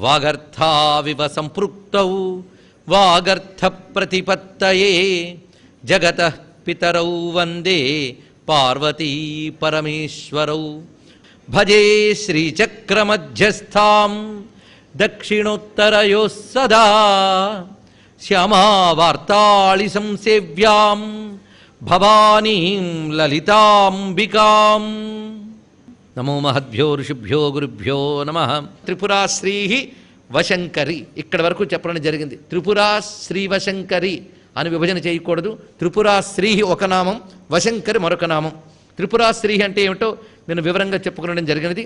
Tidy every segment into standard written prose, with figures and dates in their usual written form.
వాగర్థావివ సంపృక్తౌ వాగర్థ ప్రతిపత్తయే జగతః పితరౌ వందే పార్వతీ పరమేశ్వరౌ. భజే శ్రీచక్రమధ్యస్థాం దక్షిణోత్తరయోః సదా శ్యామావార్తాళి సంసేవ్యాం భవానీం లలితాంబికాం. నమో మహద్భ్యో ఋషిభ్యో గురుభ్యో నమః. త్రిపురా శ్రీ వశంకరి ఇక్కడి వరకు చెప్పడం జరిగింది. త్రిపురా శ్రీ వశంకరి అని విభజన చేయకూడదు. త్రిపురా శ్రీ ఒక నామం, వశంకరి మరొక నామం. త్రిపురా శ్రీ అంటే ఏమిటో నేను వివరంగా చెప్పుకోవడం జరిగినది.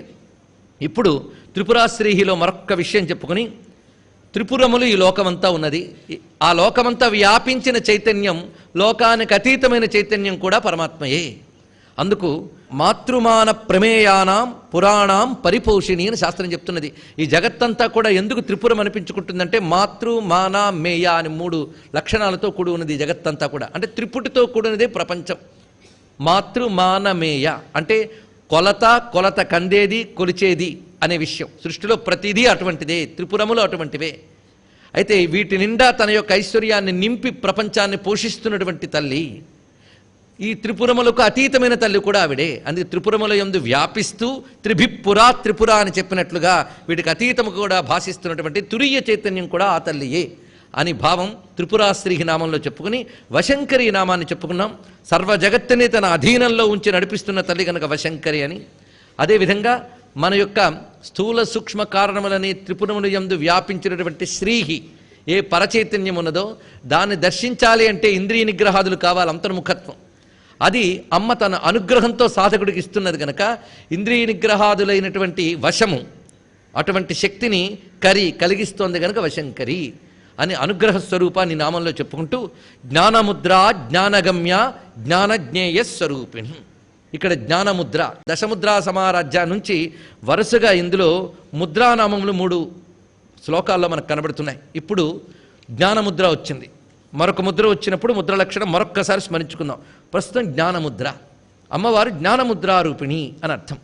ఇప్పుడు త్రిపురా శ్రీహిలో మరొక్క విషయం చెప్పుకొని, త్రిపురములు ఈ లోకమంతా ఉన్నది. ఆ లోకమంతా వ్యాపించిన చైతన్యం, లోకానికి అతీతమైన చైతన్యం కూడా పరమాత్మయే. అందుకు మాతృమాన ప్రమేయానాం పురాణాం పరిపోషిణి అని శాస్త్రం చెప్తున్నది. ఈ జగత్తంతా కూడా ఎందుకు త్రిపురం అనిపించుకుంటుందంటే మాతృ మాన మేయ అని 3 లక్షణాలతో కూడి ఉన్నది ఈ జగత్తంతా కూడా. అంటే త్రిపుటితో కూడినదే ప్రపంచం. మాతృ మాన మేయ అంటే కొలత కందేది కొలిచేది అనే విషయం. సృష్టిలో ప్రతిదీ అటువంటిదే, త్రిపురములు అటువంటివే. అయితే వీటి నిండా తన యొక్క ఐశ్వర్యాన్ని నింపి ప్రపంచాన్ని పోషిస్తున్నటువంటి తల్లి, ఈ త్రిపురములకు అతీతమైన తల్లి కూడా ఆవిడే. అందుకే త్రిపురముల యందు వ్యాపిస్తూ త్రిభిపురా త్రిపుర అని చెప్పినట్లుగా వీటికి అతీతము కూడా భాషిస్తున్నటువంటి తురీయ చైతన్యం కూడా ఆ తల్లియే అని భావం త్రిపురాశ్రీ నామంలో చెప్పుకుని వశంకరి నామాన్ని చెప్పుకున్నాం. సర్వ జగత్తుని తన అధీనంలో ఉంచి నడిపిస్తున్న తల్లి కనుక వశంకరి అని. అదేవిధంగా మన యొక్క స్థూల సూక్ష్మ కారణములని త్రిపురముల యందు వ్యాపించినటువంటి శ్రీహి ఏ పరచైతన్యం ఉన్నదో దాన్ని దర్శించాలి అంటే ఇంద్రియ నిగ్రహాదులు కావాలి, అంతర్ముఖత్వం. అది అమ్మ తన అనుగ్రహంతో సాధకుడికి ఇస్తున్నది కనుక ఇంద్రియ నిగ్రహాదులైనటువంటి వశము అటువంటి శక్తిని కలిగిస్తోంది కనుక వశంకరి అని అనుగ్రహ స్వరూపాన్ని నామంలో చెప్పుకుంటూ జ్ఞానముద్ర జ్ఞానగమ్య జ్ఞానజ్ఞేయ స్వరూపిణి. ఇక్కడ జ్ఞానముద్ర దశముద్రా సమారాధ్య నుంచి వరుసగా ఇందులో ముద్రానామములు 3 శ్లోకాల్లో మనకు కనబడుతున్నాయి. ఇప్పుడు జ్ఞానముద్ర వచ్చింది. మరొక ముద్ర వచ్చినప్పుడు ముద్ర లక్షణం మరొక్కసారి స్మరించుకుందాం. ప్రస్తుతం జ్ఞానముద్ర, అమ్మవారు జ్ఞానముద్రారూపిణి అని అర్థం.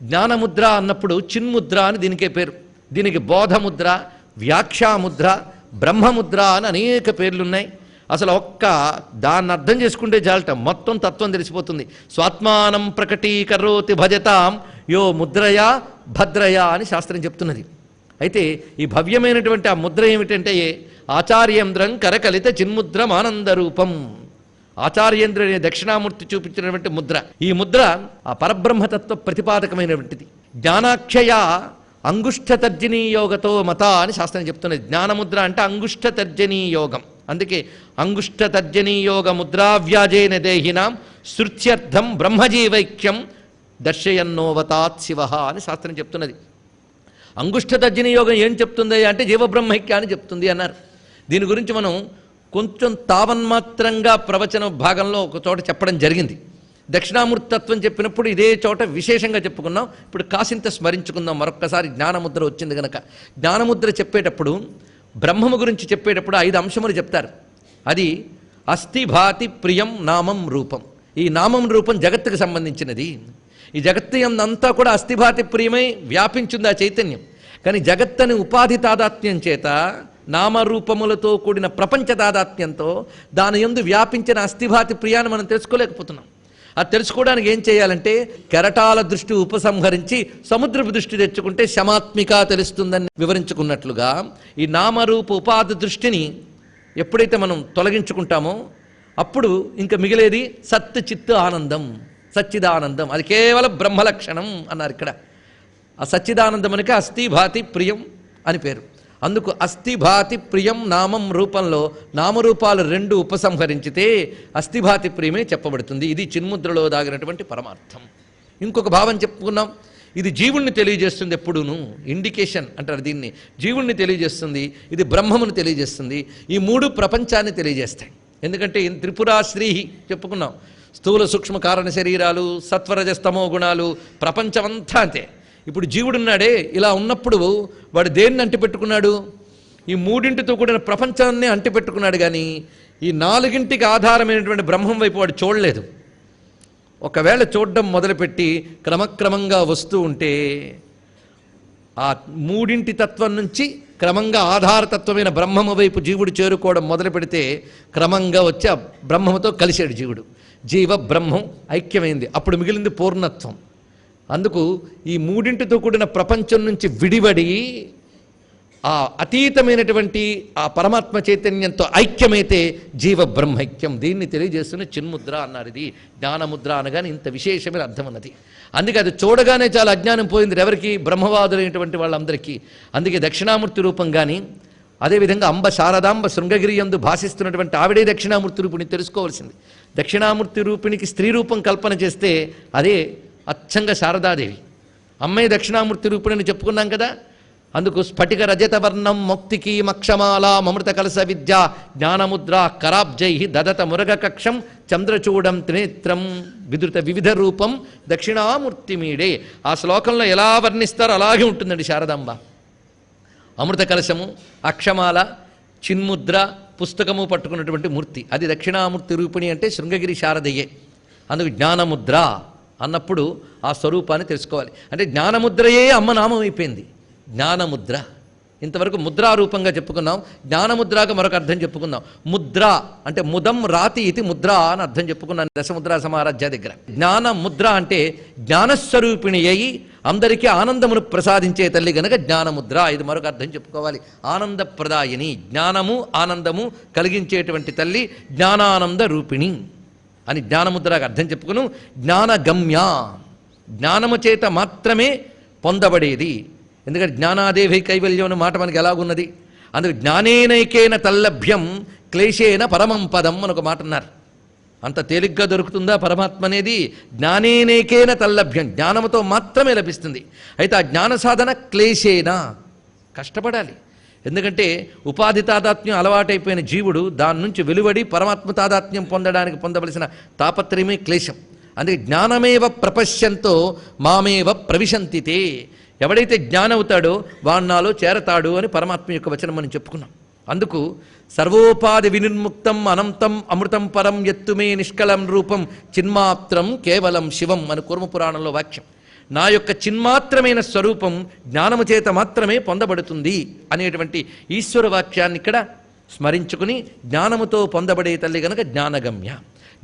జ్ఞానముద్ర అన్నప్పుడు చిన్ముద్ర అని దీనికే పేరు. దీనికి బోధముద్ర, వ్యాఖ్యాముద్ర, బ్రహ్మముద్ర అని అనేక పేర్లున్నాయి. అసలు దాన్ని అర్థం చేసుకుంటే చాలట, మొత్తం తత్వం తెలిసిపోతుంది. స్వాత్మానం ప్రకటీకరోతి భజతాం యో ముద్రయా భద్రయా అని శాస్త్రం చెప్తున్నది. అయితే ఈ భవ్యమైనటువంటి ఆ ముద్ర ఏమిటంటే ఆచార్యేంద్రం కరకలిత చిన్ముద్రం ఆనందరూపం. ఆచార్యేంద్ర అనే దక్షిణామూర్తి చూపించినటువంటి ముద్ర. ఈ ముద్ర ఆ పరబ్రహ్మతత్వ ప్రతిపాదకమైనటువంటిది. జ్ఞానాక్షయ అంగుష్ఠతర్జనీ యోగతో మత అని శాస్త్రం చెప్తున్నది. జ్ఞానముద్ర అంటే అంగుష్ఠతర్జనీ యోగం. అందుకే అంగుష్ఠతర్జనీ యోగ ముద్రావ్యాజేన దేహినాం శృత్యర్థం బ్రహ్మజీవైక్యం దర్శయన్నోవతాత్ శివ అని శాస్త్రం చెప్తున్నది. అంగుష్ఠతర్జనీ యోగం ఏం చెప్తుంది అంటే జీవబ్రహ్మైక్యాన్ని చెప్తుంది అన్నారు. దీని గురించి మనం కొంచెం తావన్మాత్రంగా ప్రవచన భాగంలో ఒక చోట చెప్పడం జరిగింది. దక్షిణామూర్తత్వం చెప్పినప్పుడు ఇదే చోట విశేషంగా చెప్పుకున్నాం. ఇప్పుడు కాసింత స్మరించుకుందాం మరొక్కసారి. జ్ఞానముద్ర వచ్చింది కనుక జ్ఞానముద్ర చెప్పేటప్పుడు బ్రహ్మము గురించి చెప్పేటప్పుడు 5 అంశములు చెప్తారు. అది అస్థి భాతి ప్రియం నామం రూపం. ఈ నామం రూపం జగత్తుకు సంబంధించినది. ఈ జగత్తు అంతా కూడా అస్థిభాతి ప్రియమై వ్యాపించింది ఆ చైతన్యం. కానీ జగత్తని ఉపాధి తాదాత్మ్యం చేత నామరూపములతో కూడిన ప్రపంచ తాదాత్మ్యంతో దాని యందు వ్యాపించిన అస్థిభాతి ప్రియాన్ని మనం తెలుసుకోలేకపోతున్నాం. అది తెలుసుకోవడానికి ఏం చేయాలంటే కెరటాల దృష్టి ఉపసంహరించి సముద్రపు దృష్టి తెచ్చుకుంటే శమాత్మిక తెలుస్తుందని వివరించుకున్నట్లుగా ఈ నామరూప ఉపాధి దృష్టిని ఎప్పుడైతే మనం తొలగించుకుంటామో అప్పుడు ఇంకా మిగిలేది సత్ చిత్ ఆనందం, సచ్చిదానందం. అది కేవలం బ్రహ్మలక్షణం అన్నారు ఇక్కడ. ఆ సచ్చిదానందమునికి అస్థిభాతి ప్రియం అని పేరు. అందుకు అస్థిభాతి ప్రియం నామం రూపంలో నామరూపాలు 2 ఉపసంహరించితే అస్థిభాతి ప్రియమే చెప్పబడుతుంది. ఇది చిన్ముద్రలో దాగినటువంటి పరమార్థం. ఇంకొక భావం చెప్పుకున్నాం. ఇది జీవుణ్ణి తెలియజేస్తుంది. ఎప్పుడూను ఇండికేషన్ అంటారు దీన్ని. జీవుణ్ణి తెలియజేస్తుంది, ఇది బ్రహ్మమును తెలియజేస్తుంది. ఈ 3 ప్రపంచాన్ని తెలియజేస్తాయి. ఎందుకంటే త్రిపురా శ్రీ చెప్పుకున్నాం. స్థూల సూక్ష్మ కారణ శరీరాలు, సత్వరజస్తమో గుణాలు, ప్రపంచమంతా అంతే. ఇప్పుడు జీవుడున్నాడే, ఇలా ఉన్నప్పుడు వాడు దేన్ని అంటిపెట్టుకున్నాడు? ఈ 3టితో కూడిన ప్రపంచాన్ని అంటిపెట్టుకున్నాడు. కానీ ఈ 4టికి ఆధారమైనటువంటి బ్రహ్మం వైపు వాడు చూడలేదు. ఒకవేళ చూడడం మొదలుపెట్టి క్రమక్రమంగా వస్తూ ఉంటే ఆ మూడింటి తత్వం నుంచి క్రమంగా ఆధారతత్వమైన బ్రహ్మము వైపు జీవుడు చేరుకోవడం మొదలు పెడితే క్రమంగా వచ్చి ఆ బ్రహ్మముతో కలిశాడు జీవుడు. జీవ బ్రహ్మం ఐక్యమైంది. అప్పుడు మిగిలింది పూర్ణత్వం. అందుకు ఈ మూడింటితో కూడిన ప్రపంచం నుంచి విడివడి ఆ అతీతమైనటువంటి ఆ పరమాత్మ చైతన్యంతో ఐక్యమైతే జీవ బ్రహ్మైక్యం. దీన్ని తెలియజేస్తున్న చిన్ముద్ర అన్నారు. ఇది జ్ఞానముద్ర అనగానే ఇంత విశేషమైన అర్థం అన్నది. అందుకే అది చూడగానే చాలా అజ్ఞానం పోయింది ఎవరికి? బ్రహ్మవాదులైనటువంటి వాళ్ళందరికీ. అందుకే దక్షిణామూర్తి రూపం కానీ, అదేవిధంగా అంబ శారదాంబ శృంగగిరి యందు భాషిస్తున్నటువంటి ఆవిడే దక్షిణామూర్తి రూపిణి తెలుసుకోవాల్సింది. దక్షిణామూర్తి రూపిణికి స్త్రీ రూపం కల్పన చేస్తే అదే అచ్చంగా శారదాదేవి. అమ్మాయి దక్షిణామూర్తి రూపిణిని చెప్పుకున్నాం కదా. అందుకు స్ఫటిక రజత వర్ణం మౌక్తికి మక్షమాల మమృత కలస విద్య జ్ఞానముద్ర కరాబ్జై దదత మురగ కక్షం చంద్రచూడం త్రినేత్రం విధృత వివిధ రూపం దక్షిణామూర్తి మీడే. ఆ శ్లోకంలో ఎలా వర్ణిస్తారో అలాగే ఉంటుందండి శారదాంబ. అమృత కలశము, అక్షమాల, చిన్ముద్ర, పుస్తకము పట్టుకున్నటువంటి మూర్తి, అది దక్షిణామూర్తి రూపిణి అంటే శృంగగిరి శారదయ్యే. అందుకు జ్ఞానముద్ర అన్నప్పుడు ఆ స్వరూపాన్ని తెలుసుకోవాలి. అంటే జ్ఞానముద్రయే అమ్మ నామం అయిపోయింది. జ్ఞానముద్ర ఇంతవరకు ముద్రారూపంగా చెప్పుకున్నాం. జ్ఞానముద్రగా మరొక అర్థం చెప్పుకుందాం. ముద్ర అంటే ముదం రాతి ఇది ముద్ర అని అర్థం చెప్పుకున్నాను దశముద్రా సమారాధ్య దగ్గర. జ్ఞానముద్ర అంటే జ్ఞానస్వరూపిణి అయి అందరికీ ఆనందమును ప్రసాదించే తల్లి గనక జ్ఞానముద్ర. ఇది మరొక అర్థం చెప్పుకోవాలి. ఆనందప్రదాయిని, జ్ఞానము ఆనందము కలిగించేటువంటి తల్లి జ్ఞానానంద రూపిణి అని జ్ఞానముద్రగా అర్థం చెప్పుకును. జ్ఞానగమ్య, జ్ఞానము చేత మాత్రమే పొందబడేది. ఎందుకంటే జ్ఞానాదేవి కైవల్యం అనే మాట మనకి ఎలాగున్నది. అందుకు జ్ఞానేనైకేన తల్లభ్యం క్లేశేన పరమం పదం అని ఒక మాట అన్నారు. అంత తేలిగ్గా దొరుకుతుందా పరమాత్మ అనేది? జ్ఞానేనైకేన తల్లభ్యం, జ్ఞానముతో మాత్రమే లభిస్తుంది. అయితే ఆ జ్ఞాన సాధన క్లేశేన, కష్టపడాలి. ఎందుకంటే ఉపాధి తాదాత్మ్యం అలవాటైపోయిన జీవుడు దాని నుంచి వెలువడి పరమాత్మ తాదాత్మ్యం పొందడానికి పొందవలసిన తాపత్రయమే క్లేశం. అందుకే జ్ఞానమేవ ప్రపశ్యంతో మామేవ ప్రవిశంతితే. ఎవడైతే జ్ఞానం అవుతాడో వాణ్ణాలో చేరతాడు అని పరమాత్మ యొక్క వచనం మనం చెప్పుకున్నాం. అందుకు సర్వోపాధి వినిర్ముక్తం అనంతం అమృతం పరం ఎత్తుమే నిష్కలం రూపం చిన్మాత్రం కేవలం శివం అని కూర్మపురాణంలో వాక్యం. నా యొక్క చిన్మాత్రమైన స్వరూపం జ్ఞానము చేత మాత్రమే పొందబడుతుంది అనేటువంటి ఈశ్వర వాక్యాన్ని ఇక్కడ స్మరించుకుని జ్ఞానముతో పొందబడే తల్లి గనక జ్ఞానగమ్య,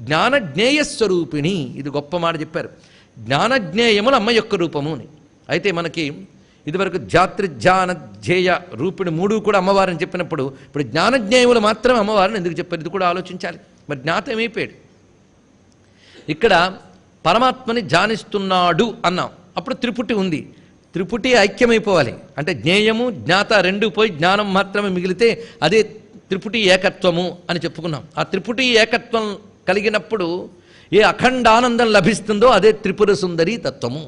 జ్ఞానజ్ఞేయస్వరూపిణి. ఇది గొప్ప మాట చెప్పారు. జ్ఞానజ్ఞేయములు అమ్మ యొక్క రూపము అని. అయితే మనకి ఇదివరకు జాతృజ్ఞాన ధ్యేయ రూపిణి మూడు కూడా అమ్మవారిని చెప్పినప్పుడు ఇప్పుడు జ్ఞానజ్ఞేయములు మాత్రమే అమ్మవారిని ఎందుకు చెప్పారు? ఇది కూడా ఆలోచించాలి. మరి జ్ఞాత ఏమైపోయాడు? ఇక్కడ పరమాత్మని ధ్యానిస్తున్నాడు అన్నాం, అప్పుడు త్రిపుటి ఉంది. త్రిపుటి ఐక్యమైపోవాలి. అంటే జ్ఞేయము జ్ఞాత రెండు పోయి జ్ఞానం మాత్రమే మిగిలితే అదే త్రిపుటి ఏకత్వము అని చెప్పుకున్నాం. ఆ త్రిపుటి ఏకత్వం కలిగినప్పుడు ఏ అఖండానందం లభిస్తుందో అదే త్రిపుర సుందరి తత్వము.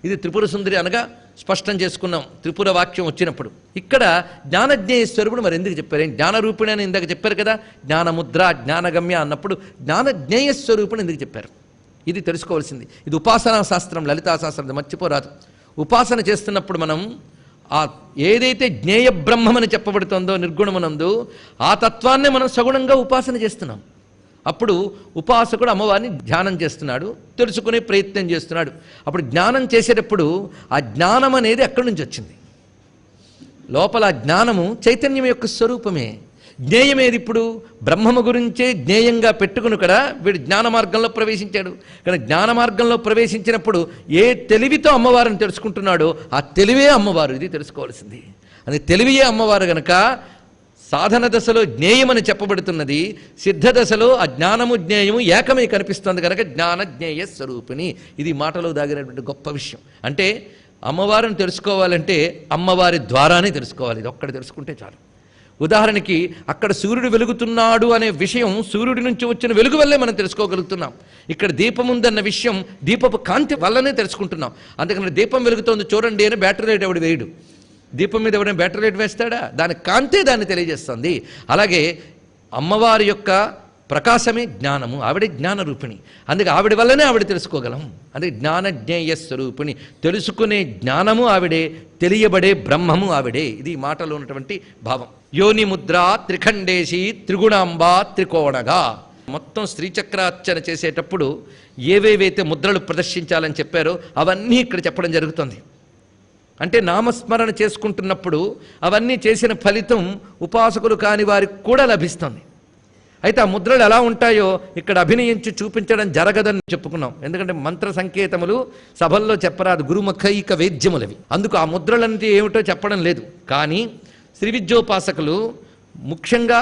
ఇది త్రిపుర సుందరి అనగా స్పష్టం చేసుకున్నాం త్రిపుర వాక్యం వచ్చినప్పుడు. ఇక్కడ జ్ఞానజ్ఞేయస్వరూపుడు మరి ఎందుకు చెప్పారు? జ్ఞానరూపిణి అని ఇందాక చెప్పారు కదా, జ్ఞానముద్ర జ్ఞానగమ్య అన్నప్పుడు జ్ఞానజ్ఞేయస్వరూపుని ఎందుకు చెప్పారు? ఇది తెలుసుకోవాల్సింది. ఇది ఉపాసనా శాస్త్రం, లలితా శాస్త్రం, మర్చిపోరాదు. ఉపాసన చేస్తున్నప్పుడు మనం ఆ ఏదైతే జ్ఞేయ బ్రహ్మమని చెప్పబడుతుందో నిర్గుణమునందు ఆ తత్వాన్నే మనం సగుణంగా ఉపాసన చేస్తున్నాం. అప్పుడు ఉపాసకుడు అమ్మవారిని ధ్యానం చేస్తున్నాడు, తెలుసుకునే ప్రయత్నం చేస్తున్నాడు. అప్పుడు జ్ఞానం చేసేటప్పుడు ఆ జ్ఞానం అనేది ఎక్కడి నుంచి వచ్చింది? లోపల జ్ఞానము చైతన్యం యొక్క స్వరూపమే. జ్ఞేయమేది? ఇప్పుడు బ్రహ్మము గురించే జ్ఞేయంగా పెట్టుకుని కూడా వీడు జ్ఞాన మార్గంలో ప్రవేశించాడు. కానీ జ్ఞాన మార్గంలో ప్రవేశించినప్పుడు ఏ తెలివితో అమ్మవారిని తెలుసుకుంటున్నాడో ఆ తెలివే అమ్మవారు. ఇది తెలుసుకోవాల్సింది. అది తెలివియే అమ్మవారు గనక సాధన దశలో జ్ఞేయమని చెప్పబడుతున్నది, సిద్ధ దశలో ఆ జ్ఞానము జ్ఞేయము ఏకమే కనిపిస్తుంది కనుక జ్ఞాన జ్ఞేయ స్వరూపిణి. ఇది మాటలో దాగినటువంటి గొప్ప విషయం. అంటే అమ్మవారిని తెలుసుకోవాలంటే అమ్మవారి ద్వారానే తెలుసుకోవాలి. ఇది ఒక్కటి తెలుసుకుంటే చాలు. ఉదాహరణకి అక్కడ సూర్యుడు వెలుగుతున్నాడు అనే విషయం సూర్యుడి నుంచి వచ్చిన వెలుగు వల్లే మనం తెలుసుకోగలుగుతున్నాం. ఇక్కడ దీపం ఉందన్న విషయం దీపపు కాంతి వల్లనే తెలుసుకుంటున్నాం. అందుకని దీపం వెలుగుతోంది చూడండి అని బ్యాటరీ లైట్ ఎవడు వేయడు. దీపం మీద ఎవరైనా బ్యాటరీ లైట్ వేస్తాడా? దాని కాంతే దాన్ని తెలియజేస్తుంది. అలాగే అమ్మవారి యొక్క ప్రకాశమే జ్ఞానము, ఆవిడే జ్ఞాన రూపిణి. అందుకే ఆవిడ వల్లనే ఆవిడ తెలుసుకోగలం. అందుకే జ్ఞాన జ్ఞేయ స్వరూపిణి. తెలుసుకునే జ్ఞానము ఆవిడే, తెలియబడే బ్రహ్మము ఆవిడే. ఇది మాటలో ఉన్నటువంటి భావం. యోని ముద్ర త్రిఖండేశి త్రిగుణాంబ త్రికోణగా. మొత్తం శ్రీచక్రార్చన చేసేటప్పుడు ఏవేవైతే ముద్రలు ప్రదర్శించాలని చెప్పారో అవన్నీ ఇక్కడ చెప్పడం జరుగుతుంది. అంటే నామస్మరణ చేసుకుంటున్నప్పుడు అవన్నీ చేసిన ఫలితం ఉపాసకులు కాని వారికి కూడా లభిస్తుంది. అయితే ఆ ముద్రలు ఎలా ఉంటాయో ఇక్కడ అభినయించి చూపించడం జరగదని చెప్పుకున్నాం. ఎందుకంటే మంత్ర సంకేతములు సభల్లో చెప్పరాదు, గురుముఖైక వేద్యములవి. అందుకు ఆ ముద్రలంటే ఏమిటో చెప్పడం లేదు. కానీ శ్రీ విద్యోపాసకులు ముఖ్యంగా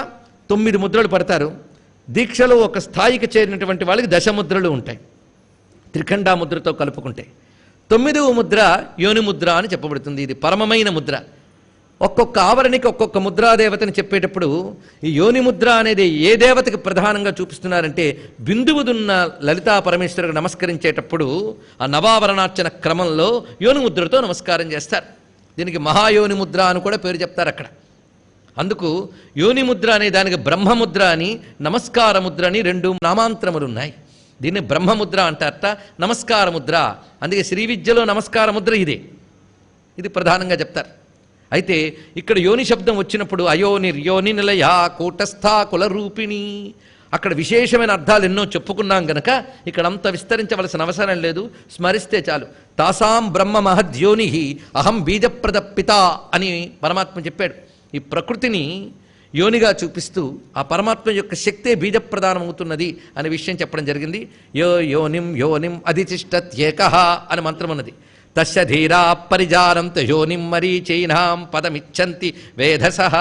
9 ముద్రలు పడతారు. దీక్షలో ఒక స్థాయికి చేరినటువంటి వాళ్ళకి 10 ముద్రలు ఉంటాయి త్రిఖండా ముద్రతో కలుపుకుంటే. 9వ ముద్ర యోని ముద్ర అని చెప్పబడుతుంది. ఇది పరమమైన ముద్ర. ఒక్కొక్క ఆవరణకి ఒక్కొక్క ముద్రాదేవతని చెప్పేటప్పుడు ఈ యోని ముద్ర అనేది ఏ దేవతకి ప్రధానంగా చూపిస్తున్నారంటే, బిందువుదున్న లలితా పరమేశ్వరులకు నమస్కరించేటప్పుడు ఆ నవావరణార్చన క్రమంలో యోని ముద్రతో నమస్కారం చేస్తారు. దీనికి మహాయోని ముద్ర అని కూడా పేరు చెప్తారు అక్కడ. అందుకు యోని ముద్ర అనే దానికి బ్రహ్మముద్ర అని, నమస్కార ముద్ర అని 2 నామాంతరములు ఉన్నాయి. దీన్ని బ్రహ్మముద్ర అంటారట, నమస్కార ముద్ర. అందుకే శ్రీ విద్యలో నమస్కార ముద్ర ఇదే. ఇది ప్రధానంగా చెప్తారు. అయితే ఇక్కడ యోని శబ్దం వచ్చినప్పుడు అయోనిర్యోని నిలయ కూటస్థా కులరూపిణి, అక్కడ విశేషమైన అర్థాలు ఎన్నో చెప్పుకున్నాం గనక ఇక్కడ అంత విస్తరించవలసిన అవసరం లేదు, స్మరిస్తే చాలు. తాసాం బ్రహ్మ మహద్యోని అహం బీజప్రద పిత అని పరమాత్మ చెప్పాడు. ఈ ప్రకృతిని యోనిగా చూపిస్తూ ఆ పరమాత్మ యొక్క శక్తే బీజప్రదానం అవుతున్నది అనే విషయం చెప్పడం జరిగింది. యో యోనిం యోనిం అధితిష్టత్యేకః అని మంత్రం ఉన్నది. తస్య ధీరా పరిజానంత యోనిం మరీచైనాం పదమిచ్చంతి వేధసః.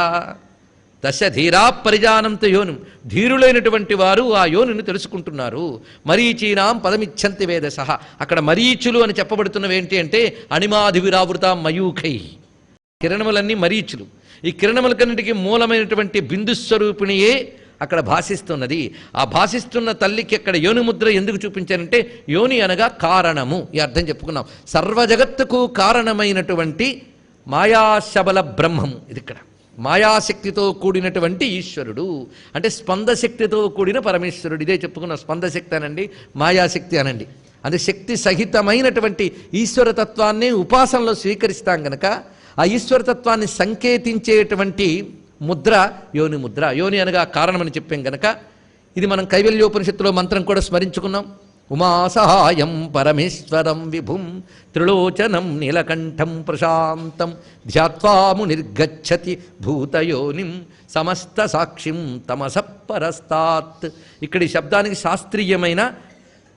తస్య ధీరా పరిజానంత యోనిం, ధీరులైనటువంటి వారు ఆ యోనిని తెలుసుకుంటున్నారు. మరీచీనాం పదమిచ్చంతి వేధసః. అక్కడ మరీచులు అని చెప్పబడుతున్నవి ఏంటి అంటే అణిమాధివిరావృత మయూఖై, కిరణములన్నీ మరీచులు. ఈ కిరణములకన్నిటికీ మూలమైనటువంటి బిందుస్వరూపిణియే అక్కడ భాషిస్తున్నది. ఆ భాషిస్తున్న తల్లికి అక్కడ యోని ముద్ర ఎందుకు చూపించారంటే, యోని అనగా కారణము, ఈ అర్థం చెప్పుకున్నాం. సర్వజగత్తుకు కారణమైనటువంటి మాయాశబల బ్రహ్మము ఇది. ఇక్కడ మాయాశక్తితో కూడినటువంటి ఈశ్వరుడు అంటే స్పందశక్తితో కూడిన పరమేశ్వరుడు. ఇదే చెప్పుకున్నాం, స్పందశక్తి అనండి, మాయాశక్తి అనండి. అది శక్తి సహితమైనటువంటి ఈశ్వరతత్వాన్ని ఉపాసనలో స్వీకరిస్తాం గనక ఆ ఈశ్వరతత్వాన్ని సంకేతించేటువంటి ముద్ర యోని ముద్ర. యోని అనగా కారణమని చెప్పాం గనక ఇది మనం కైవల్యోపనిషత్తులో మంత్రం కూడా స్మరించుకున్నాం. ఉమాసహాయం పరమేశ్వరం విభుం త్రిలోచనం నీలకంఠం ప్రశాంతం ధ్యాత్వాము నిర్గచ్చతి భూతయోనిం సమస్త సాక్షిం తమసపరస్తాత్. ఇక్కడి శబ్దానికి శాస్త్రీయమైన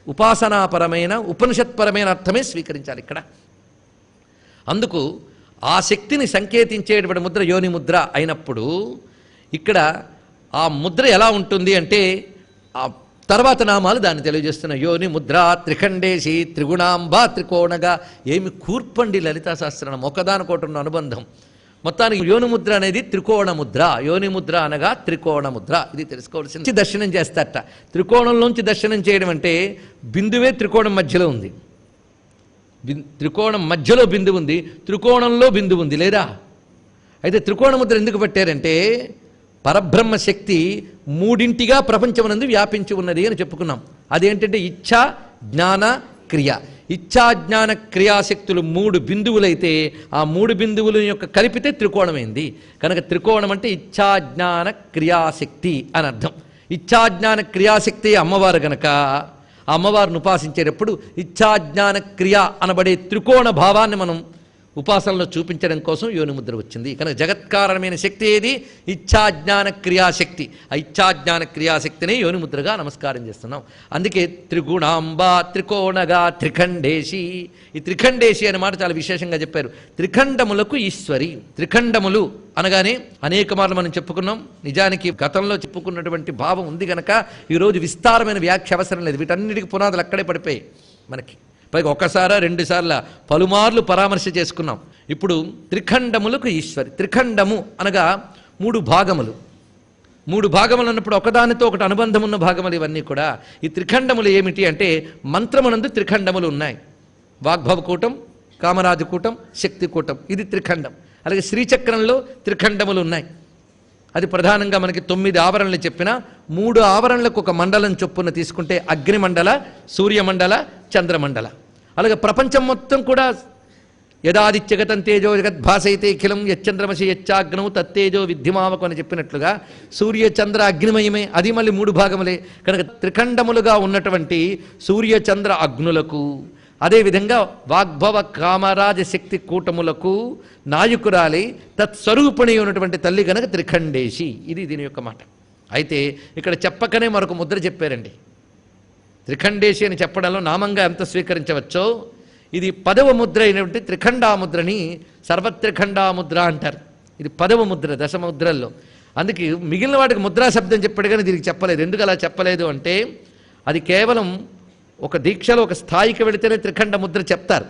ఉపాసనాపరమైన ఉపనిషత్పరమైన అర్థమే స్వీకరించాలి ఇక్కడ. అందుకు ఆ శక్తిని సంకేతించేటువంటి ముద్ర యోని ముద్ర అయినప్పుడు ఇక్కడ ఆ ముద్ర ఎలా ఉంటుంది అంటే ఆ తర్వాత నామాలు దాన్ని తెలియజేస్తున్నాయి. యోని ముద్ర త్రిఖండేసి త్రిగుణాంబా త్రికోణగా. ఏమి కూర్పండి లలితా సహస్రనామం, ఒకదానికోటి ఉన్న అనుబంధం. మొత్తానికి యోని ముద్ర అనేది త్రికోణ ముద్ర. యోని ముద్ర అనగా త్రికోణ ముద్ర. ఇది తెలుసుకోవాల్సింది. దర్శనం చేస్తారట. త్రికోణంలోంచి దర్శనం చేయడం అంటే బిందువే త్రికోణం మధ్యలో ఉంది. త్రికోణం మధ్యలో బిందువు ఉంది, త్రికోణంలో బిందువు ఉంది లేదా? అయితే త్రికోణ ముద్ర ఎందుకు పెట్టారంటే పరబ్రహ్మ శక్తి 3 ప్రపంచమునందు వ్యాపించి ఉన్నది అని చెప్పుకున్నాం. అదేంటంటే ఇచ్ఛా జ్ఞాన క్రియ. ఇచ్ఛా జ్ఞాన క్రియాశక్తులు 3 బిందువులైతే ఆ 3 బిందువుల యొక్క కలిపితే త్రికోణమైంది. కనుక త్రికోణం అంటే ఇచ్ఛా జ్ఞాన క్రియాశక్తి అని అర్థం. ఇచ్ఛా జ్ఞాన క్రియాశక్తి అమ్మవారు గనక ఆ అమ్మవారిని ఉపాసించేటప్పుడు ఇచ్ఛాజ్ఞాన క్రియ అనబడే త్రికోణ భావాన్ని మనం ఉపాసనలో చూపించడం కోసం యోని ముద్ర వచ్చింది. కనుక జగత్కారణమైన శక్తి ఏది? ఇచ్ఛాజ్ఞాన క్రియాశక్తి. ఆ ఇచ్ఛాజ్ఞాన క్రియాశక్తిని యోని ముద్రగా నమస్కారం చేస్తున్నాం. అందుకే త్రిగుణాంబా త్రికోణగా త్రిఖండేశి. ఈ త్రిఖండేశి అనే మాట చాలా విశేషంగా చెప్పారు. త్రిఖండములకు ఈశ్వరి. త్రిఖండములు అనగానే అనేక మార్లు మనం చెప్పుకున్నాం. నిజానికి గతంలో చెప్పుకున్నటువంటి భావం ఉంది గనక ఈరోజు విస్తారమైన వ్యాఖ్య అవసరం లేదు. వీటన్నిటికీ పునాదులు అక్కడే పడిపోయాయి మనకి. పైగా ఒక్కసారా 2 సార్లు పలుమార్లు పరామర్శ చేసుకున్నాం. ఇప్పుడు త్రిఖండములకు ఈశ్వరి. త్రిఖండము అనగా 3 భాగములు. 3 భాగములు అన్నప్పుడు ఒకదానితో ఒకటి అనుబంధం ఉన్న భాగములు ఇవన్నీ కూడా. ఈ త్రిఖండములు ఏమిటి అంటే మంత్రమునందు త్రిఖండములు ఉన్నాయి. వాగ్భవకూటం, కామరాజకూటం, శక్తికూటం, ఇది త్రిఖండం. అలాగే శ్రీచక్రంలో త్రిఖండములు ఉన్నాయి. అది ప్రధానంగా మనకి 9 ఆవరణలు చెప్పిన 3 ఆవరణలకు ఒక మండలం చొప్పున తీసుకుంటే అగ్నిమండల, సూర్యమండల, చంద్రమండల. అలాగే ప్రపంచం మొత్తం కూడా యదాదిత్యగతం తేజో జగద్భాసైతే ఖిలం యచ్చంద్రమసి యచ్చాగ్నౌ తత్తేజో విద్ధిమావకు అని చెప్పినట్లుగా సూర్య చంద్ర అగ్నిమయమే. అది మళ్ళీ 3 భాగములే. కనుక త్రిఖండములుగా ఉన్నటువంటి సూర్య చంద్ర అగ్నులకు అదేవిధంగా వాగ్భవ కామరాజ శక్తి కూటములకు నాయకురాలి తత్స్వరూపిణి ఉన్నటువంటి తల్లి గనక త్రిఖండేశి. ఇది దీని యొక్క మాట. అయితే ఇక్కడ చెప్పకనే మరొక ముద్ర చెప్పారండి. త్రిఖండేశి అని చెప్పడంలో నామంగా ఎంత స్వీకరించవచ్చో, ఇది 10వ ముద్ర అయినటువంటి త్రిఖండాముద్రని సర్వత్రిఖండాముద్ర అంటారు. ఇది 10వ ముద్ర దశముద్రల్లో. అందుకే మిగిలిన వాటికి ముద్రా శబ్దం చెప్పాడు కానీ దీనికి చెప్పలేదు. ఎందుకు అలా చెప్పలేదు అంటే, అది కేవలం ఒక దీక్షలో ఒక స్థాయికి వెళితేనే త్రిఖండ ముద్ర చెప్తారు.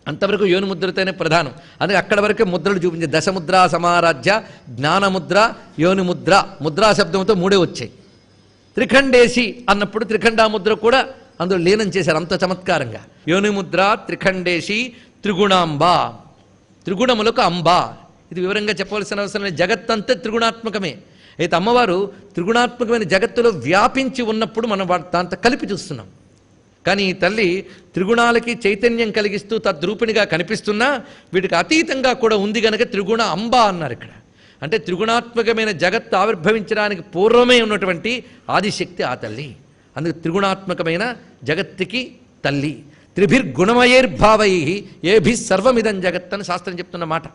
అంతవరకు యోని ముద్రతోనే ప్రధానం. అందుకే అక్కడ వరకే ముద్రలు చూపించే దశముద్ర సమారాధ్య జ్ఞానముద్ర యోని ముద్ర, ముద్రా శబ్దంతో 3 వచ్చాయి. త్రిఖండేశి అన్నప్పుడు త్రిఖండాముద్ర కూడా అందులో లీనం చేశారు అంత చమత్కారంగా. యోని ముద్ర త్రిఖండేశి త్రిగుణాంబ, త్రిగుణములకు అంబ. ఇది వివరంగా చెప్పవలసిన అవసరం లేదు. జగత్తంతా త్రిగుణాత్మకమే. అయితే అమ్మవారు త్రిగుణాత్మకమైన జగత్తులో వ్యాపించి ఉన్నప్పుడు మనం దాంతో కలిపి చూస్తున్నాం. కానీ ఈ తల్లి త్రిగుణాలకి చైతన్యం కలిగిస్తూ తద్రూపిణిగా కనిపిస్తున్నా వీటికి అతీతంగా కూడా ఉంది గనక త్రిగుణ అంబ అన్నారు ఇక్కడ. అంటే త్రిగుణాత్మకమైన జగత్తు ఆవిర్భవించడానికి పూర్వమే ఉన్నటువంటి ఆదిశక్తి ఆ తల్లి. అందుకు త్రిగుణాత్మకమైన జగత్తుకి తల్లి. త్రిభిర్గుణమయేర్భావై ఏభి సర్వమిదం జగత్ అని శాస్త్రం చెప్తున్న మాట.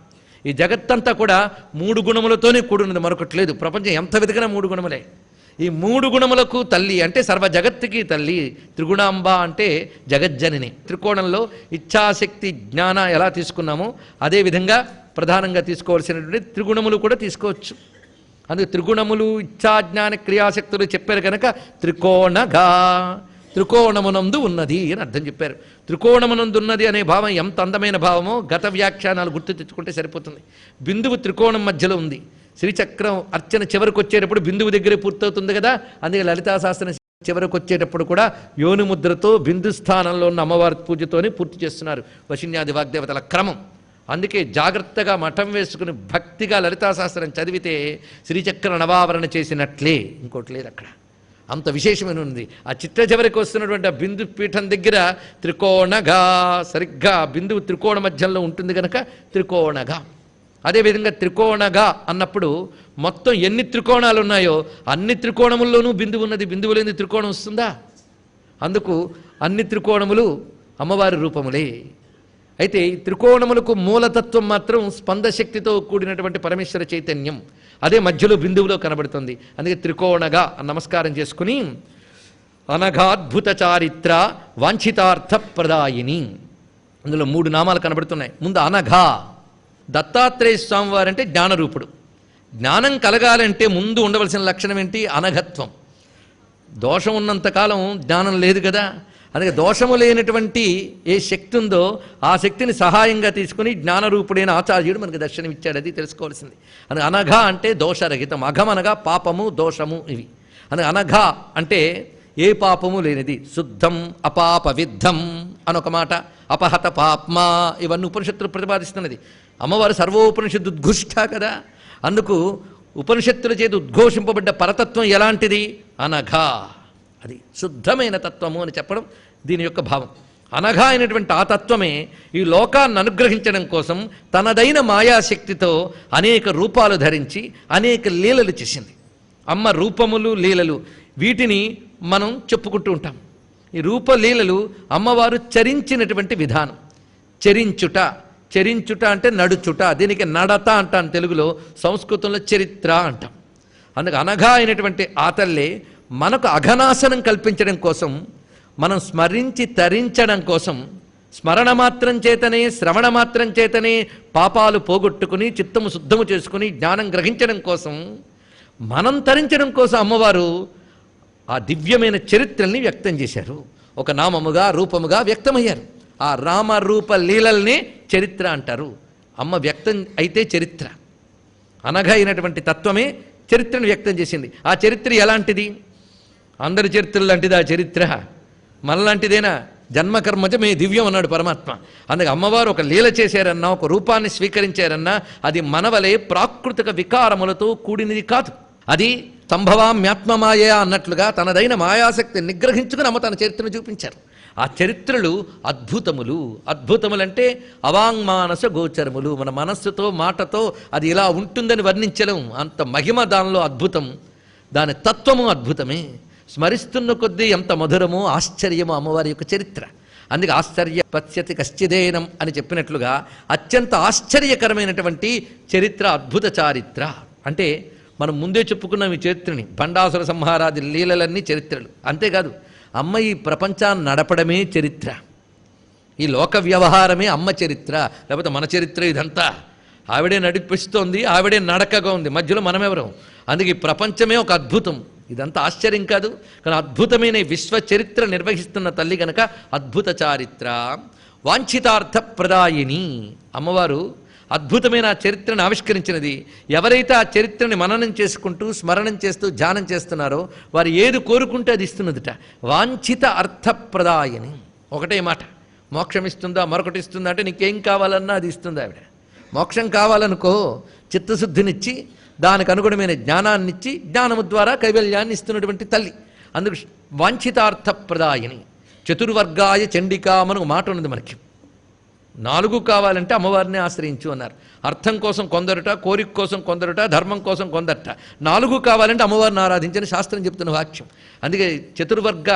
ఈ జగత్తంతా కూడా 3 గుణములతోనే కూడినది, మరొకటి లేదు. ప్రపంచం ఎంత వెతికినా 3 గుణములే. ఈ 3 గుణములకు తల్లి అంటే సర్వ జగత్తుకి తల్లి. త్రిగుణాంబ అంటే జగజ్జనిని. త్రికోణంలో ఇచ్ఛాశక్తి జ్ఞాన ఎలా తీసుకున్నామో అదేవిధంగా ప్రధానంగా తీసుకోవాల్సినటువంటి త్రిగుణములు కూడా తీసుకోవచ్చు. అందుకే త్రిగుణములు ఇచ్ఛాజ్ఞాన క్రియాశక్తులు చెప్పారు కనుక త్రికోణగా, త్రికోణమునందు ఉన్నది అని అర్థం చెప్పారు. త్రికోణమునందు ఉన్నది అనే భావం ఎంత అందమైన భావమో గత వ్యాఖ్యానాలు గుర్తు తెచ్చుకుంటే సరిపోతుంది. బిందువు త్రికోణం మధ్యలో ఉంది. శ్రీచక్రం అర్చన చివరికి వచ్చేటప్పుడు బిందువు దగ్గరే పూర్తవుతుంది కదా. అందుకే లలితాశాస్త్రం చివరికి వచ్చేటప్పుడు కూడా యోని ముద్రతో బిందు స్థానంలో ఉన్న అమ్మవారి పూజతోనే పూర్తి చేస్తున్నారు వశిన్యాది వాగ్దేవతల క్రమం. అందుకే జాగ్రత్తగా మఠం వేసుకుని భక్తిగా లలితాశాస్త్రం చదివితే శ్రీచక్ర నవావరణ చేసినట్లే, ఇంకోటి లేదు అక్కడ. అంత విశేషమైన ఉంది. ఆ చిట్ట చివరికి వస్తున్నటువంటి ఆ బిందు పీఠం దగ్గర త్రికోణగా, సరిగ్గా బిందువు త్రికోణ మధ్యంలో ఉంటుంది కనుక త్రికోణగా. అదేవిధంగా త్రికోణగా అన్నప్పుడు మొత్తం ఎన్ని త్రికోణాలు ఉన్నాయో అన్ని త్రికోణముల్లోనూ బిందువు ఉన్నది. బిందువు లేని త్రికోణం వస్తుందా? అందుకు అన్ని త్రికోణములు అమ్మవారి రూపములే. అయితే ఈ త్రికోణములకు మూలతత్వం మాత్రం స్పందశక్తితో కూడినటువంటి పరమేశ్వర చైతన్యం. అదే మధ్యలో బిందువులో కనబడుతుంది. అందుకే త్రికోణగా నమస్కారం చేసుకుని అనఘాద్భుత చారిత్ర వాంఛితార్థ ప్రదాయిని. అందులో 3 నామాలు కనబడుతున్నాయి. ముందు అనఘా, దత్తాత్రేయ స్వామి వారంటే జ్ఞానరూపుడు. జ్ఞానం కలగాలంటే ముందు ఉండవలసిన లక్షణం ఏంటి? అనఘత్వం. దోషం ఉన్నంతకాలం జ్ఞానం లేదు కదా. అందుకే దోషము లేనటువంటి ఏ శక్తి ఉందో ఆ శక్తిని సహాయంగా తీసుకుని జ్ఞానరూపుడైన ఆచార్యుడు మనకు దర్శనమిచ్చాడు. అది తెలుసుకోవాల్సింది. అందుకే అనఘ అంటే దోషరహితం. అఘం అనగా పాపము దోషము ఇవి. అందుకే అనఘ అంటే ఏ పాపము లేనిది. శుద్ధం అపాప విద్ధం అనొక మాట, అపహత పాప్మా, ఇవన్నీ ఉపనిషత్తులు ప్రతిపాదిస్తున్నది. అమ్మవారు సర్వోపనిషత్తు ఉద్ఘుష్ట కదా. అందుకు ఉపనిషత్తుల చేతి ఉద్ఘోషింపబడ్డ పరతత్వం ఎలాంటిది? అనఘ. అది శుద్ధమైన తత్వము అని చెప్పడం దీని యొక్క భావం. అనఘ అయినటువంటి ఆ తత్వమే ఈ లోకాన్ని అనుగ్రహించడం కోసం తనదైన మాయాశక్తితో అనేక రూపాలు ధరించి అనేక లీలలు చేసింది. అమ్మ రూపములు లీలలు వీటిని మనం చెప్పుకుంటూ ఉంటాం. ఈ రూపలీలలు అమ్మవారు చరించినటువంటి విధానం. చరించుట, చరించుట అంటే నడుచుట. దీనికి నడత అంటాం తెలుగులో, సంస్కృతంలో చరిత్ర అంటాం. అందుకు అనఘ అయినటువంటి ఆ తల్లే మనకు అఘనాశనం కల్పించడం కోసం, మనం స్మరించి తరించడం కోసం, స్మరణ మాత్రం చేతనే శ్రవణ మాత్రం చేతనే పాపాలు పోగొట్టుకుని చిత్తము శుద్ధము చేసుకుని జ్ఞానం గ్రహించడం కోసం, మనం తరించడం కోసం అమ్మవారు ఆ దివ్యమైన చరిత్రల్ని వ్యక్తం చేశారు. ఒక నామముగా రూపముగా వ్యక్తమయ్యారు. ఆ రామరూప లీలల్నే చరిత్ర అంటారు. అమ్మ వ్యక్తం అయితే చరిత్ర. అనఘ అయినటువంటి తత్వమే చరిత్రను వ్యక్తం చేసింది. ఆ చరిత్ర ఎలాంటిది? అందరి చరిత్రలు లాంటిది ఆ చరిత్ర? మనలాంటిదేనా? జన్మకర్మజ మే దివ్యం అన్నాడు పరమాత్మ. అందుకే అమ్మవారు ఒక లీల చేశారన్నా, ఒక రూపాన్ని స్వీకరించారన్నా అది మనవలే ప్రాకృతిక వికారములతో కూడినది కాదు. అది సంభవామ్యాత్మమాయ అన్నట్లుగా తనదైన మాయాశక్తి నిగ్రహించుకుని అమ్మ తన చరిత్రను చూపించారు. ఆ చరిత్రలు అద్భుతములు. అద్భుతములంటే అవాంగ్మానస గోచరములు. మన మనస్సుతో మాటతో అది ఇలా ఉంటుందని వర్ణించలేం. అంత మహిమ దానిలో అద్భుతం. దాని తత్వము అద్భుతమే. స్మరిస్తున్న కొద్దీ ఎంత మధురమో ఆశ్చర్యమో అమ్మవారి యొక్క చరిత్ర. అందుకే ఆశ్చర్య పశ్యతి కశ్చిదేనం అని చెప్పినట్లుగా అత్యంత ఆశ్చర్యకరమైనటువంటి చరిత్ర, అద్భుత చారిత్ర. అంటే మనం ముందే చెప్పుకున్నాం ఈ చరిత్రని, భండాసుర సంహారాది లీలలన్నీ చరిత్రలు. అంతేకాదు అమ్మ ఈ ప్రపంచాన్ని నడపడమే చరిత్ర, ఈ లోక వ్యవహారమే అమ్మ చరిత్ర. లేకపోతే మన చరిత్ర ఇదంతా. ఆవిడే నడిపిస్తోంది, ఆవిడే నడకగా ఉంది, మధ్యలో మనమెవరం. అందుకే ఈ ప్రపంచమే ఒక అద్భుతం. ఇదంతా ఆశ్చర్యం కాదు, కానీ అద్భుతమైన విశ్వ చరిత్ర నిర్వహిస్తున్న తల్లి కనుక అద్భుత చారిత్ర. వాంఛితార్థ ప్రదాయిని అమ్మవారు అద్భుతమైన ఆ చరిత్రను ఆవిష్కరించినది. ఎవరైతే ఆ చరిత్రని మననం చేసుకుంటూ స్మరణం చేస్తూ ధ్యానం చేస్తున్నారో వారు ఏది కోరుకుంటే అది ఇస్తున్నదిట. వాంఛిత అర్థప్రదాయని. ఒకటే మాట, మోక్షం ఇస్తుందా, మరొకటి ఇస్తుందా అంటే నీకేం కావాలన్నా అది ఇస్తుంది ఆవిడ. మోక్షం కావాలనుకో చిత్తశుద్ధినిచ్చి దానికి అనుగుణమైన జ్ఞానాన్నిచ్చి జ్ఞానము ద్వారా కైవల్యాన్ని ఇస్తున్నటువంటి తల్లి. అందుకు వాంఛితార్థప్రదాయని. చతుర్వర్గాయ చండికామను మాట ఉన్నది మనకి. 4 కావాలంటే అమ్మవారిని ఆశ్రయించు అన్నారు. అర్థం కోసం కొందరుట, కోరిక కోసం కొందరుట, ధర్మం కోసం కొందరట. 4 కావాలంటే అమ్మవారిని ఆరాధించని శాస్త్రం చెప్తున్న వాక్యం. అందుకే చతుర్వర్గ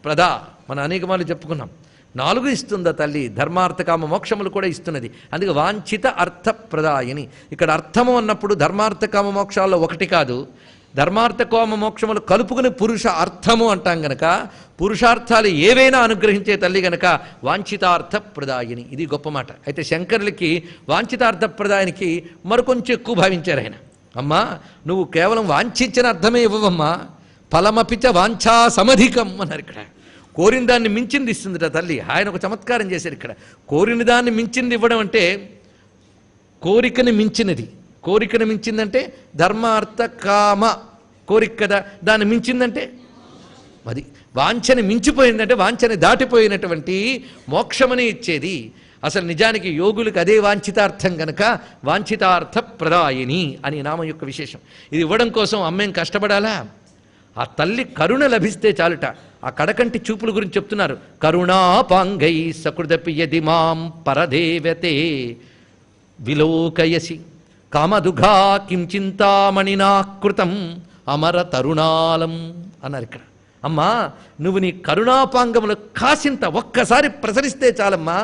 ప్రదా మనం అనేక మార్లు చెప్పుకున్నాం. 4 ఇస్తుందా తల్లి, ధర్మార్థకామ మోక్షములు కూడా ఇస్తున్నది. అందుకే వాంఛిత అర్థప్రదాయని. ఇక్కడ అర్థము అన్నప్పుడు ధర్మార్థకామ మోక్షాల్లో ఒకటి కాదు, ధర్మార్థకామ మోక్షములు కలుపుకుని పురుష అర్థము అంటాం గనక పురుషార్థాలు ఏవైనా అనుగ్రహించే తల్లి గనక వాంఛితార్థప్రదాయిని. ఇది గొప్ప మాట. అయితే శంకరులకి వాంఛితార్థప్రదాయానికి మరికొంచెం ఎక్కువ భావించారు ఆయన. అమ్మా నువ్వు కేవలం వాంఛించిన అర్థమే ఇవ్వవమ్మా, ఫలమపిచ వాంఛా సమధికం అన్నారు. ఇక్కడ కోరిన దాన్ని మించింది ఇస్తుందిట తల్లి. ఆయన ఒక చమత్కారం చేశారు ఇక్కడ. కోరిన దాన్ని మించింది ఇవ్వడం అంటే కోరికని మించినది. కోరికను మించిందంటే ధర్మార్థ కామ కోరిక కదా, దాన్ని మించిందంటే అది వాంఛని మించిపోయిందంటే వాంఛని దాటిపోయినటువంటి మోక్షమని ఇచ్చేది. అసలు నిజానికి యోగులకు అదే వాంఛితార్థం గనక వాంఛితార్థ ప్రదాయిని అని నామం యొక్క విశేషం. ఇది ఇవ్వడం కోసం అమ్మేం కష్టపడాలా, ఆ తల్లి కరుణ లభిస్తే చాలుట. ఆ కడకంటి చూపుల గురించి చెప్తున్నారు. కరుణాపాంగై సకృదపి యది మాం పరదేవతే విలోకయసి కామదుఘా కిం చింతామణినా కృతం అమర తరుణాలం అన్నారు ఇక్కడ. అమ్మా నువ్వు నీ కరుణాపాంగములు కాసింత ఒక్కసారి ప్రసరిస్తే చాలమ్మా,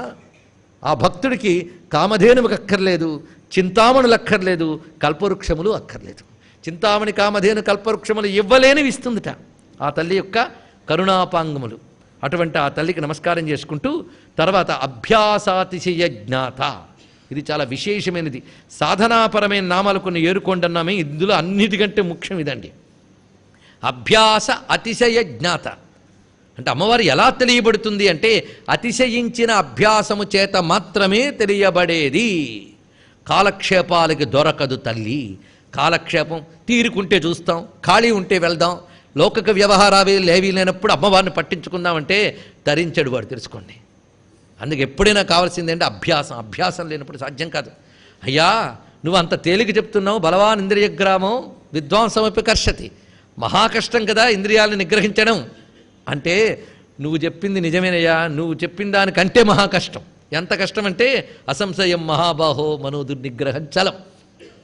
ఆ భక్తుడికి కామధేనువుకు అక్కర్లేదు, చింతామణులు అక్కర్లేదు, కల్పవృక్షములు అక్కర్లేదు. చింతామణి కామధేను కల్పవృక్షములు ఇవ్వలేనివి ఇస్తుందిట ఆ తల్లి యొక్క కరుణాపాంగములు. అటువంటి ఆ తల్లికి నమస్కారం చేసుకుంటూ తర్వాత అభ్యాసాతిశయ జ్ఞాత, ఇది చాలా విశేషమైనది. సాధనాపరమైన నామాలు కొన్ని ఏరుకోండన్నామే, ఇందులో అన్నిటికంటే ముఖ్యం ఇదండి. అభ్యాస అతిశయ జ్ఞాత అంటే అమ్మవారు ఎలా తెలియబడుతుంది అంటే అతిశయించిన అభ్యాసము చేత మాత్రమే తెలియబడేది. కాలక్షేపాలకి దొరకదు తల్లి. కాలక్షేపం తీరుకుంటే చూస్తాం, ఖాళీ ఉంటే వెళ్దాం, లౌకిక వ్యవహారాలు లేవి లేనప్పుడు అమ్మవారిని పట్టించుకుందామంటే ధరించడు వాడు, తెలుసుకోండి. అందుకే ఎప్పుడైనా కావాల్సింది అంటే అభ్యాసం. అభ్యాసం లేనప్పుడు సాధ్యం కాదు. అయ్యా నువ్వు అంత తేలిక చెప్తున్నావు, బలవాన్ ఇంద్రియగ్రామం విద్వాంసమపి కర్షతి, మహా కష్టం కదా ఇంద్రియాలను నిగ్రహించడం అంటే నువ్వు చెప్పింది నిజమేనయ్యా, నువ్వు చెప్పిన దానికంటే మహా కష్టం. ఎంత కష్టం అంటే అసంశయం మహాబాహో మనోదుర్నిగ్రహం చలం,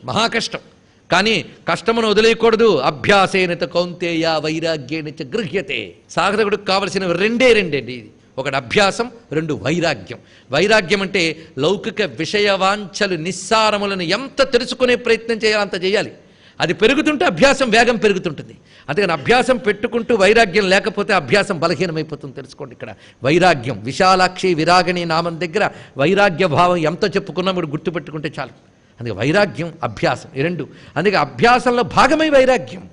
మహా కష్టం. కానీ కష్టమును వదిలేయకూడదు. అభ్యాసేనత కౌంతేయ వైరాగ్యేన చ గృహ్యతే. సాధకుడికి కావలసినవి రెండండి. ఒకటి అభ్యాసం, 2 వైరాగ్యం. వైరాగ్యం అంటే లౌకిక విషయవాంఛలు నిస్సారములను ఎంత తెలుసుకునే ప్రయత్నం చేయాలో అంత చేయాలి. అది పెరుగుతుంటే అభ్యాసం వేగం పెరుగుతుంటుంది. అందుకని అభ్యాసం పెట్టుకుంటూ వైరాగ్యం లేకపోతే అభ్యాసం బలహీనమైపోతుంది, తెలుసుకోండి. ఇక్కడ వైరాగ్యం, విశాలాక్షి విరాగిణి నామం దగ్గర వైరాగ్య భావం ఎంత చెప్పుకున్నా మీరు గుర్తుపెట్టుకుంటే చాలు. అందుకే వైరాగ్యం అభ్యాసం ఈ 2. అందుకే అభ్యాసంలో భాగమై వైరాగ్యం.